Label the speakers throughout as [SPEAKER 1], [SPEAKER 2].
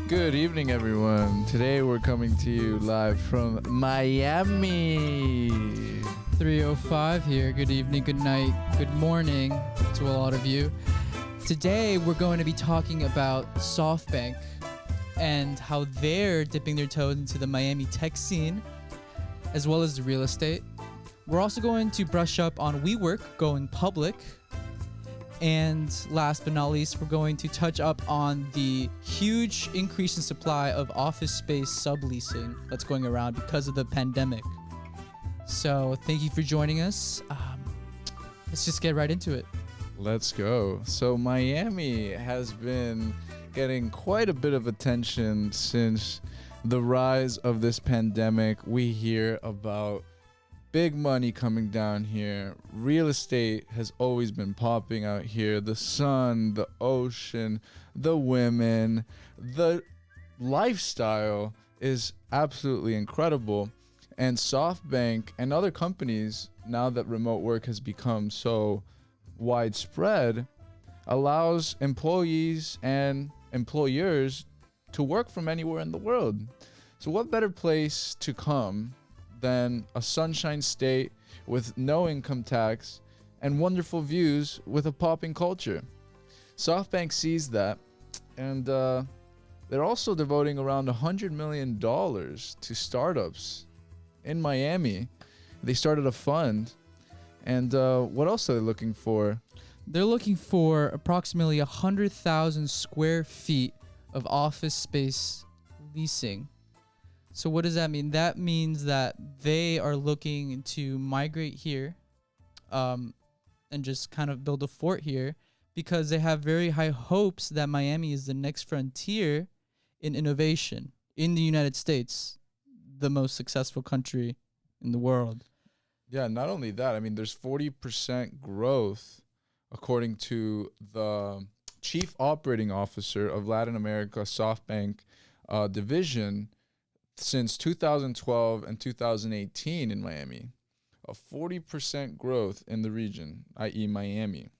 [SPEAKER 1] Good evening, everyone. Today we're coming to you live from Miami.
[SPEAKER 2] 3:05 here. Good evening, good night, good morning to a lot of you. Today we're going to be talking about Softbank and how they're dipping their toes into the Miami tech scene, as well as real estate. We're also going to brush up on WeWork going public. And last but not least, we're going to touch up on the huge increase in supply of office space subleasing that's going around because of the pandemic. So thank you for joining us. Let's just get right into it.
[SPEAKER 1] Let's go. So Miami has been getting quite a bit of attention since the rise of this pandemic. We hear about big money coming down here. Real estate has always been popping out here. The sun, the ocean, the women, the lifestyle is absolutely incredible. And Softbank and other companies, now that remote work has become so widespread, allows employees and employers to work from anywhere in the world. So what better place to come than a sunshine state with no income tax and wonderful views with a popping culture. Softbank sees that, and they're also devoting around $100 million to startups in Miami. They started a fund, and what else are they looking for?
[SPEAKER 2] They're looking for approximately 100,000 square feet of office space leasing. So what does that mean? That means that they are looking to migrate here and just kind of build a fort here because they have very high hopes that Miami is the next frontier in innovation in the United States, the most successful country in the world.
[SPEAKER 1] Yeah, not only that, I mean, there's 40% growth according to the chief operating officer of Latin America Softbank division since 2012 and 2018 in Miami. A 40% growth in the region, i.e. Miami,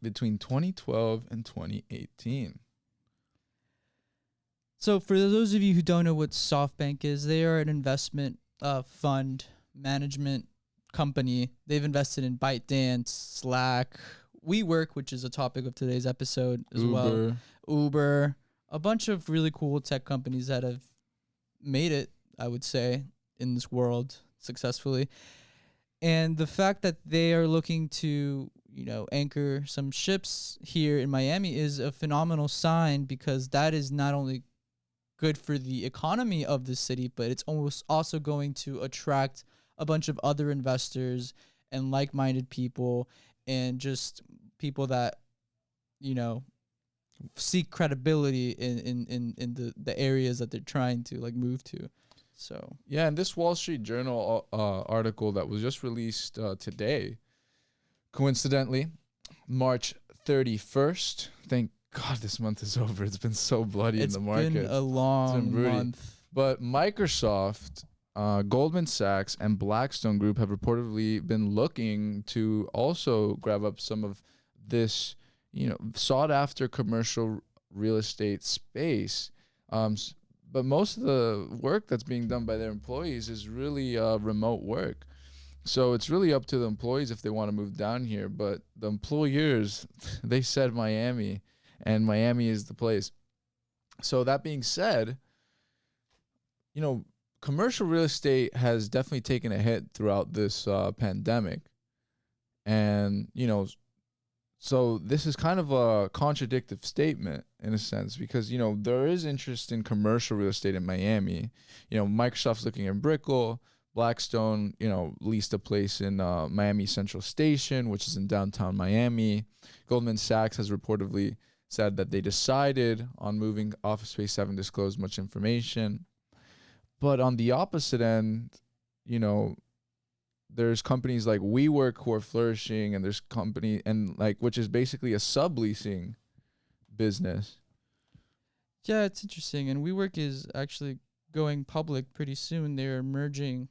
[SPEAKER 1] between 2012 and 2018.
[SPEAKER 2] So for those of you who don't know what Softbank is, they are an investment fund management company. They've invested in ByteDance, Slack, WeWork, which is a topic of today's episode as well. Uber, a bunch of really cool tech companies that have made it, I would say, in this world successfully. And the fact that they are looking to, anchor some ships here in Miami is a phenomenal sign, because that is not only good for the economy of the city, but it's almost also going to attract a bunch of other investors and like-minded people and just people that, seek credibility in the areas that they're trying to move to. So
[SPEAKER 1] yeah, and this Wall Street Journal article that was just released today, coincidentally, March 31st. Thank God this month is over. It's been so bloody in the market.
[SPEAKER 2] It's been a long month.
[SPEAKER 1] But Microsoft, Goldman Sachs, and Blackstone Group have reportedly been looking to also grab up some of this sought after commercial real estate space. But most of the work that's being done by their employees is really remote work. So it's really up to the employees if they want to move down here. But the employers, they said Miami, and Miami is the place. So that being said, commercial real estate has definitely taken a hit throughout this pandemic. And, so this is kind of a contradictive statement in a sense, because, there is interest in commercial real estate in Miami. Microsoft's looking at Brickell. Blackstone, leased a place in Miami Central Station, which is in downtown Miami. Goldman Sachs has reportedly said that they decided on moving office space, haven't disclosed much information. But on the opposite end, there's companies like WeWork who are flourishing, and there's which is basically a subleasing business.
[SPEAKER 2] Yeah, it's interesting. And WeWork is actually going public pretty soon. They're merging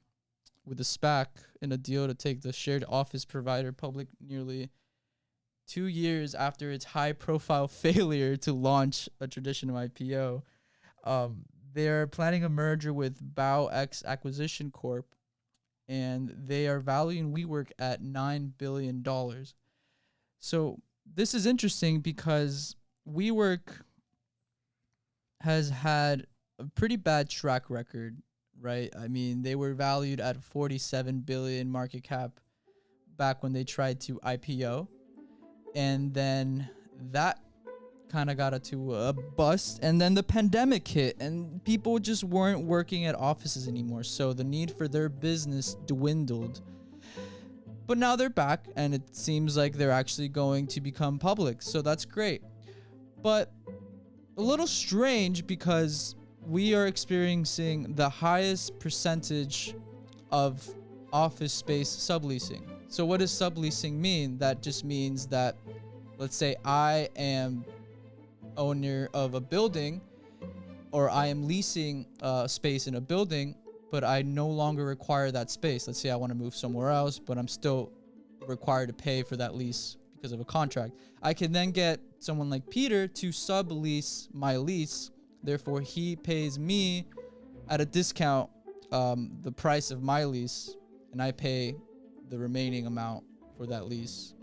[SPEAKER 2] with a SPAC in a deal to take the shared office provider public nearly 2 years after its high-profile failure to launch a traditional IPO. They're planning a merger with BowX Acquisition Corp, and they are valuing WeWork at $9 billion. So this is interesting because WeWork has had a pretty bad track record, right? I mean, they were valued at 47 billion market cap back when they tried to IPO, and then that kind of got it to a bust, and then the pandemic hit and people just weren't working at offices anymore, so the need for their business dwindled. But now they're back and it seems like they're actually going to become public, so that's great. But a little strange because we are experiencing the highest percentage of office space subleasing. So what does subleasing mean? That just means that, let's say I am owner of a building, or I am leasing space in a building, but I no longer require that space. Let's say I want to move somewhere else, but I'm still required to pay for that lease because of a contract. I can then get someone like Peter to sublease my lease. Therefore, he pays me at a discount the price of my lease, and I pay the remaining amount for that lease.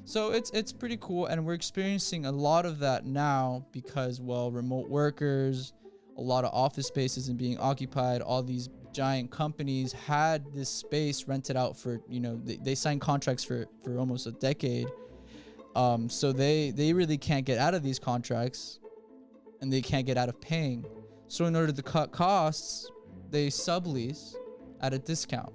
[SPEAKER 2] So it's pretty cool, and we're experiencing a lot of that now because, well, remote workers, a lot of office space isn't being occupied. All these giant companies had this space rented out for, they signed contracts for almost a decade. So they really can't get out of these contracts, and they can't get out of paying. So in order to cut costs, they sublease at a discount.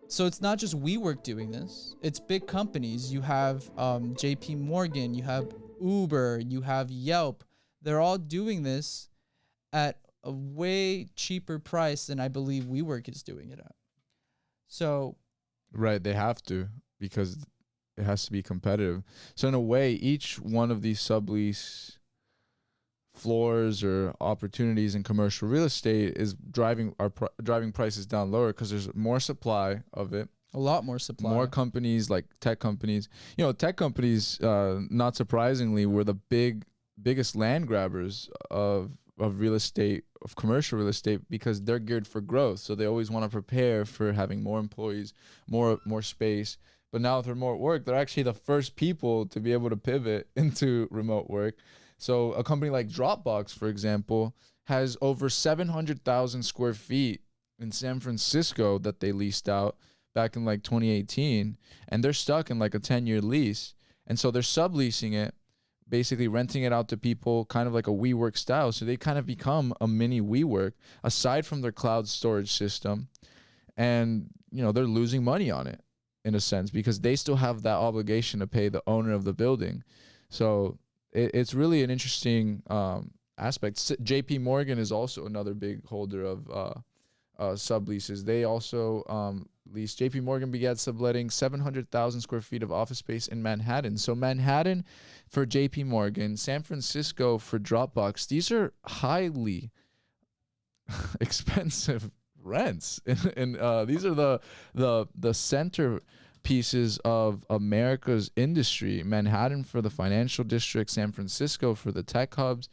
[SPEAKER 2] So it's not just WeWork doing this. It's big companies. You have JP Morgan, you have Uber, you have Yelp. They're all doing this at a way cheaper price than I believe WeWork is doing it at. So,
[SPEAKER 1] right, they have to, because it has to be competitive. So in a way, each one of these sublease floors or opportunities in commercial real estate is driving prices down lower because there's more supply of it.
[SPEAKER 2] A lot more supply.
[SPEAKER 1] More companies, like tech companies. Tech companies, not surprisingly, were the biggest land grabbers of real estate, of commercial real estate, because they're geared for growth. So they always want to prepare for having more employees, more space. But now with remote work, they're actually the first people to be able to pivot into remote work. So a company like Dropbox, for example, has over 700,000 square feet in San Francisco that they leased out back in like 2018. And they're stuck in like a 10-year lease. And so they're subleasing it, basically renting it out to people, kind of like a WeWork style. So they kind of become a mini WeWork aside from their cloud storage system. And, they're losing money on it in a sense because they still have that obligation to pay the owner of the building. So it's really an interesting aspect. JP Morgan is also another big holder of subleases. They also lease. JP Morgan began subletting 700,000 square feet of office space in Manhattan. So Manhattan for JP Morgan, San Francisco for Dropbox. These are highly expensive rents, and these are the center pieces of America's industry. Manhattan for the financial district, San Francisco for the tech hubs.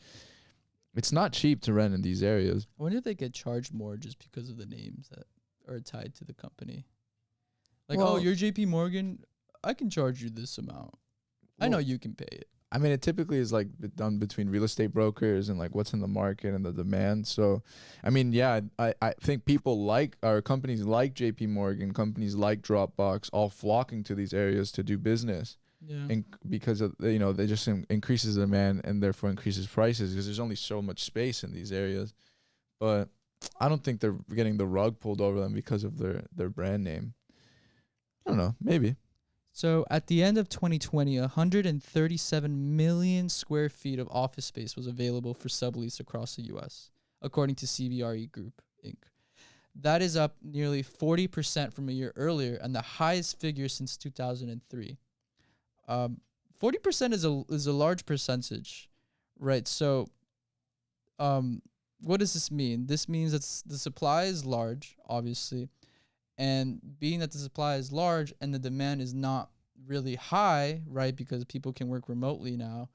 [SPEAKER 1] It's not cheap to rent in these areas.
[SPEAKER 2] I wonder if they get charged more just because of the names that are tied to the company. Like, well, you're JP Morgan, I can charge you this amount. I know you can pay it.
[SPEAKER 1] I mean, it typically is like done between real estate brokers and like what's in the market and the demand. So, I mean, yeah, I think people like, or companies like JP Morgan, companies like Dropbox, all flocking to these areas to do business.
[SPEAKER 2] Yeah.
[SPEAKER 1] And because of, they just increases demand and therefore increases prices because there's only so much space in these areas. But I don't think they're getting the rug pulled over them because of their brand name. I don't know, maybe.
[SPEAKER 2] So at the end of 2020, 137 million square feet of office space was available for sublease across the U.S., according to CBRE Group, Inc. That is up nearly 40% from a year earlier and the highest figure since 2003. 40% is a large percentage, right? So what does this mean? This means that the supply is large, obviously. And being that the supply is large and the demand is not really high, right, because people can work remotely now,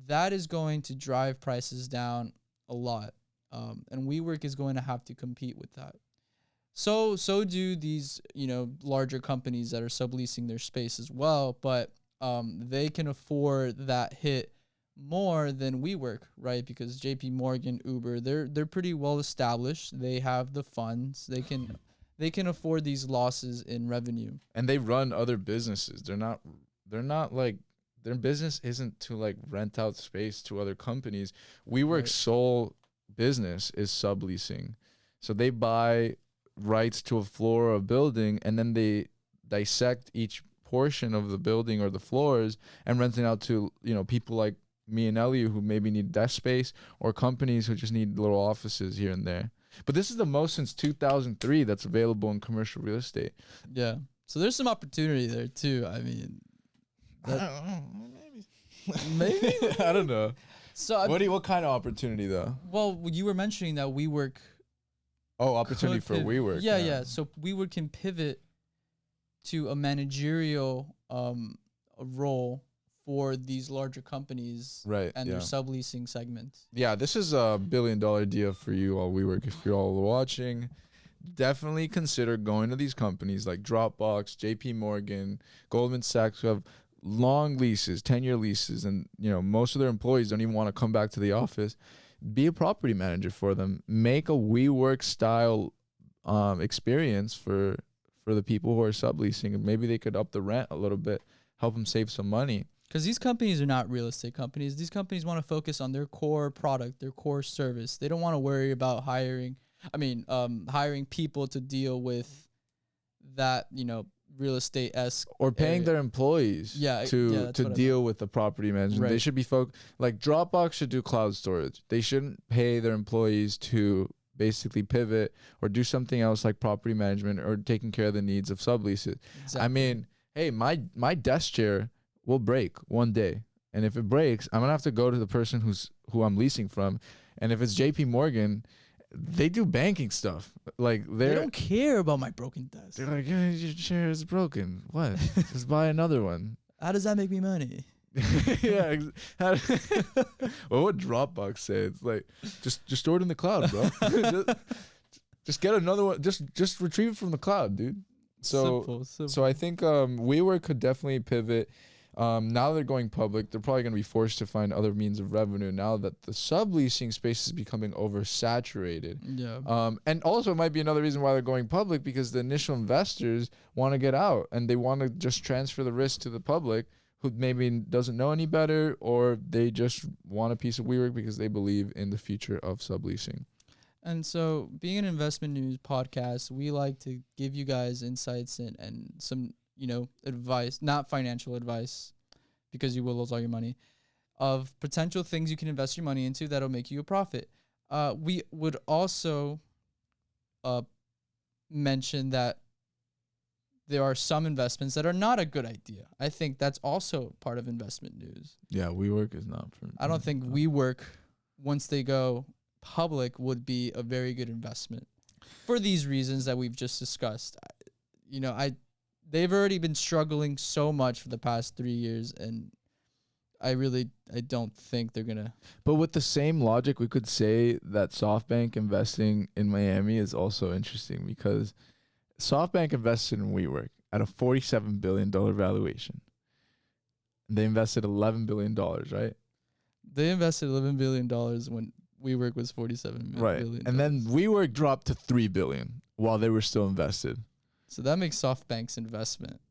[SPEAKER 2] that is going to drive prices down a lot. And WeWork is going to have to compete with that. So do these, larger companies that are subleasing their space as well, but they can afford that hit more than WeWork, right? Because JP Morgan, Uber, they're pretty well established. They have the funds. They can afford these losses in revenue.
[SPEAKER 1] And they run other businesses. They're not like, their business isn't to like rent out space to other companies. WeWork's sole business is subleasing. So they buy rights to a floor or a building, and then they dissect each portion of the building or the floors and rent it out to, people like me and Elihu who maybe need desk space, or companies who just need little offices here and there. But this is the most since 2003 that's available in commercial real estate.
[SPEAKER 2] Yeah. So there's some opportunity there too. I mean,
[SPEAKER 1] I don't know, maybe. I don't know.
[SPEAKER 2] So
[SPEAKER 1] what kind of opportunity though?
[SPEAKER 2] Well, you were mentioning that WeWork.
[SPEAKER 1] Oh, opportunity for WeWork.
[SPEAKER 2] Yeah. So WeWork can pivot to a managerial role for these larger companies,
[SPEAKER 1] right?
[SPEAKER 2] And their subleasing segments.
[SPEAKER 1] Yeah, this is a $1 billion idea for you all WeWork. If you're all watching, definitely consider going to these companies like Dropbox, JP Morgan, Goldman Sachs, who have long leases, 10-year leases, and most of their employees don't even want to come back to the office. Be a property manager for them. Make a WeWork style experience for the people who are subleasing, and maybe they could up the rent a little bit, help them save some money.
[SPEAKER 2] Because these companies are not real estate companies. These companies want to focus on their core product, their core service. They don't want to worry about hiring people to deal with that, real estate-esque.
[SPEAKER 1] Or paying their employees to deal with the property management. Right. They should be like Dropbox should do cloud storage. They shouldn't pay their employees to basically pivot or do something else like property management or taking care of the needs of subleases. Exactly. I mean, hey, my desk chair will break one day, and if it breaks, I'm gonna have to go to the person who I'm leasing from. And if it's JP Morgan, they do banking stuff. Like
[SPEAKER 2] they don't care about my broken desk.
[SPEAKER 1] They're like, yeah, your chair is broken. What? Just buy another one.
[SPEAKER 2] How does that make me money?
[SPEAKER 1] Yeah. Well, what Dropbox say? It's like just store it in the cloud, bro. just get another one. Just retrieve it from the cloud, dude. So I think WeWork could definitely pivot. Now they're going public, they're probably going to be forced to find other means of revenue now that the subleasing space is becoming oversaturated. Yeah. And also it might be another reason why they're going public, because the initial investors want to get out and they want to just transfer the risk to the public who maybe doesn't know any better, or they just want a piece of WeWork because they believe in the future of subleasing.
[SPEAKER 2] And so, being an investment news podcast, we like to give you guys insights and some advice, not financial advice, because you will lose all your money, of potential things you can invest your money into that'll make you a profit. We would also mention that there are some investments that are not a good idea. I think that's also part of investment news.
[SPEAKER 1] Yeah, WeWork is not for.
[SPEAKER 2] I don't think WeWork, once they go public, would be a very good investment for these reasons that we've just discussed. They've already been struggling so much for the past 3 years, and I don't think they're going to.
[SPEAKER 1] But with the same logic, we could say that Softbank investing in Miami is also interesting, because Softbank invested in WeWork at a $47 billion valuation. They invested $11 billion, right?
[SPEAKER 2] They invested $11 billion when WeWork was $47 billion.
[SPEAKER 1] And then WeWork dropped to $3 billion while they were still invested.
[SPEAKER 2] So that makes Softbank's investment.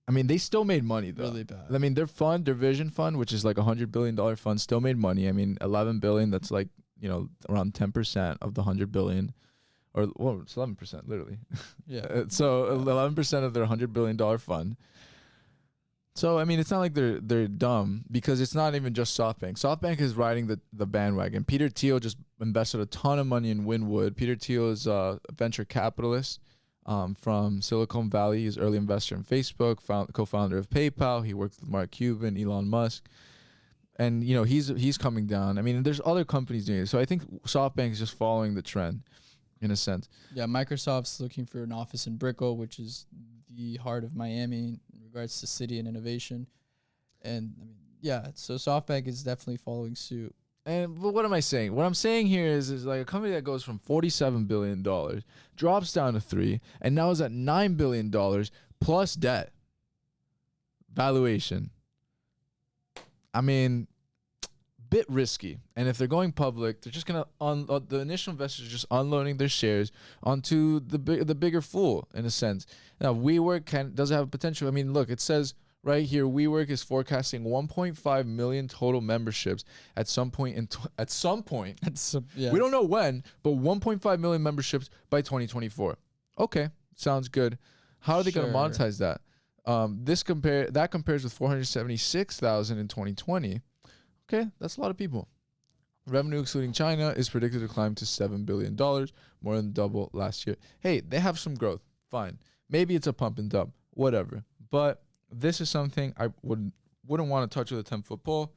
[SPEAKER 1] I mean, they still made money, though.
[SPEAKER 2] Really bad.
[SPEAKER 1] I mean, their vision fund, which is like $100 billion fund, still made money. I mean, $11 billion, that's like, around 10% of the $100 billion. Or, well, it's 11%, literally.
[SPEAKER 2] Yeah.
[SPEAKER 1] So 11% of their $100 billion fund. So, I mean, it's not like they're dumb, because it's not even just Softbank. Softbank is riding the bandwagon. Peter Thiel just invested a ton of money in Wynwood. Peter Thiel is a venture capitalist from Silicon Valley. He's an early investor in Facebook, co-founder of PayPal. He worked with Mark Cuban, Elon Musk. And, he's coming down. I mean, there's other companies doing it. So I think Softbank is just following the trend, in a sense.
[SPEAKER 2] Yeah, Microsoft's looking for an office in Brickell, which is the heart of Miami in regards to city and innovation. And Yeah, so SoftBank is definitely following suit.
[SPEAKER 1] But what am I saying? What I'm saying here is like a company that goes from $47 billion, drops down to 3, and now is at $9 billion plus debt. Valuation. I mean, bit risky. And if they're going public, they're just gonna the initial investors are just unloading their shares onto the bigger fool in a sense. Now WeWork does have potential. I mean, look, it says right here, WeWork is forecasting 1.5 million total memberships at some point we don't know when, but 1.5 million memberships by 2024. Okay, sounds good. How are they going to monetize that? That compares with 476,000 in 2020. Okay, that's a lot of people. Revenue excluding China is predicted to climb to $7 billion, more than double last year. Hey, they have some growth. Fine. Maybe it's a pump and dump, whatever. But this is something I wouldn't want to touch with a 10-foot pole.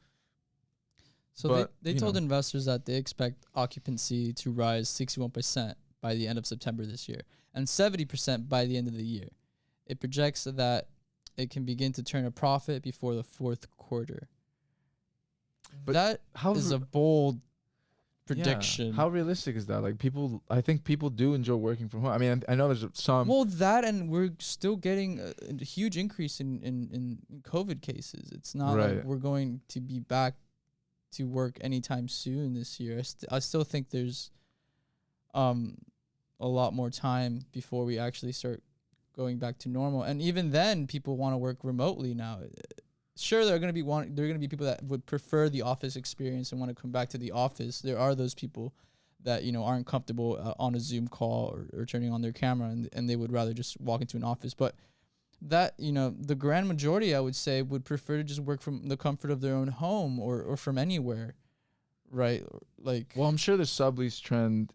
[SPEAKER 2] So they told investors that they expect occupancy to rise 61% by the end of September this year and 70% by the end of the year. It projects that it can begin to turn a profit before the fourth quarter. But that is a bold prediction.
[SPEAKER 1] Yeah. How realistic is that? Like I think people do enjoy working from home. I mean, I know there's some.
[SPEAKER 2] Well, that and we're still getting a huge increase in COVID cases. It's not like we're going to be back to work anytime soon this year. I still think there's a lot more time before we actually start going back to normal. And even then, people want to work remotely now. Sure, there are going to be people that would prefer the office experience and want to come back to the office. There are those people that aren't comfortable on a Zoom call or turning on their camera, and they would rather just walk into an office. But that the grand majority, I would say, would prefer to just work from the comfort of their own home or from anywhere, right? Like,
[SPEAKER 1] well, I'm sure the sublease trend.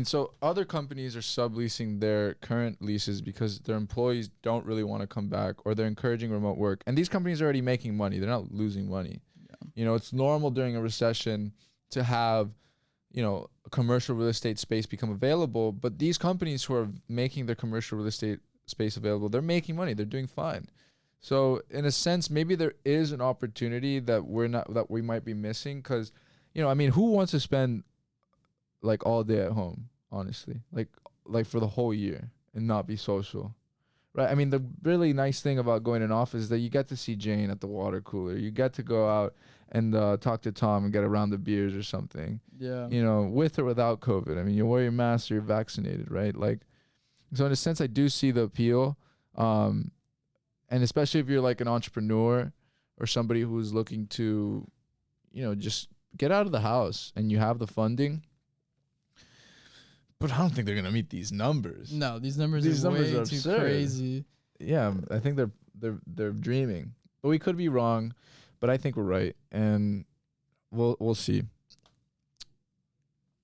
[SPEAKER 1] So other companies are subleasing their current leases because their employees don't really want to come back, or they're encouraging remote work. And these companies are already making money. They're not losing money. Yeah. It's normal during a recession to have, commercial real estate space become available. But these companies who are making their commercial real estate space available, they're making money. They're doing fine. So in a sense, maybe there is an opportunity that we might be missing because, who wants to spend like all day at home, honestly, like for the whole year and not be social, right? I mean, the really nice thing about going to an office is that you get to see Jane at the water cooler. You get to go out and talk to Tom and get a round of beers or something. Yeah. With or without COVID. I mean, you wear your mask or you're vaccinated, right? Like, so in a sense, I do see the appeal. And especially if you're like an entrepreneur or somebody who's looking to, just get out of the house and you have the funding. But I don't think they're gonna meet these numbers.
[SPEAKER 2] No, these numbers are way too crazy.
[SPEAKER 1] Yeah, I think they're dreaming, but we could be wrong. But I think we're right, and we'll see.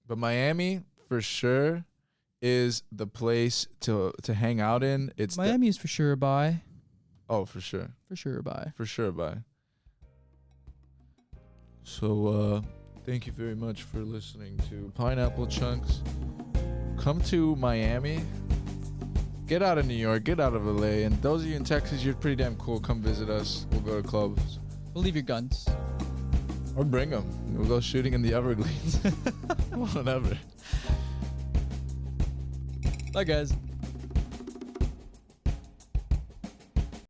[SPEAKER 1] But Miami for sure is the place to hang out in.
[SPEAKER 2] Miami is for sure a buy.
[SPEAKER 1] Oh, for sure.
[SPEAKER 2] For sure a buy.
[SPEAKER 1] For sure a buy. So thank you very much for listening to Pineapple Chunks. Come to Miami. Get out of New York. Get out of LA. And those of you in Texas, you're pretty damn cool. Come visit us. We'll go to clubs.
[SPEAKER 2] We'll leave your guns.
[SPEAKER 1] Or bring them. We'll go shooting in the Everglades. Whatever.
[SPEAKER 2] Bye, guys.